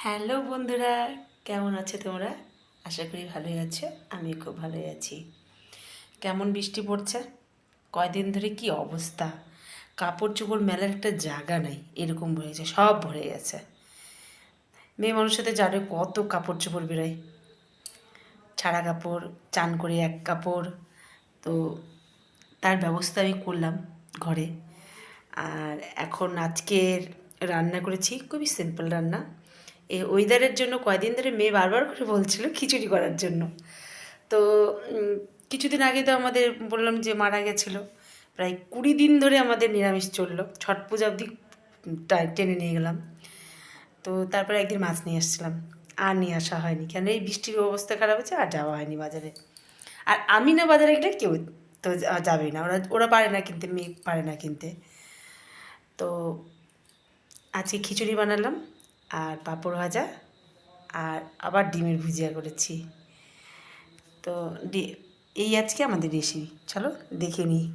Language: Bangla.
হ্যালো বন্ধুরা, কেমন আছো তোমরা? আশা করি ভালোই আছো। আমি খুব ভালোই আছি। কেমন বৃষ্টি পড়ছে কয়দিন ধরে, কি অবস্থা! কাপড় চোপড় মেলার একটা জায়গা নাই, এরকম হয়েছে, সব ভরে গেছে। মেয়ে মানুষের সাথে জানো কত কাপড় চোপড় বেরোয়, ছাড়া কাপড়, চান করে এক কাপড়। তো তার ব্যবস্থা আমি করলাম ঘরে। আর এখন আজকের রান্না করেছি খুবই সিম্পল রান্না। এই ওয়েদারের জন্য কয়দিন ধরে মেয়ে বারবার করে বলছিল খিচুড়ি করার জন্য। তো কিছুদিন আগে তো আমাদের বললাম যে মারা গেছিলো, প্রায় 20 দিন ধরে আমাদের নিরামিষ চললো, ছট পূজা অবধি টেনে নিয়ে গেলাম। তো তারপরে একদিন মাছ নিয়ে আসছিলাম, আর নিয়ে আসা হয়নি, কেন এই বৃষ্টির অবস্থা খারাপ হচ্ছে, আর যাওয়া হয়নি বাজারে। আর আমি না বাজারে গেলে কেউ তো যাবেই না, ওরা ওরা পারে না কিনতে, মেয়ে পারে না কিনতে। তো আজকে খিচুড়ি বানালাম, আর পাঁপড় ভাজা, আর আবার ডিমের ভুজিয়া করেছি। তো এই আজকে আমাদের রেসিপি, চলো দেখে নিই।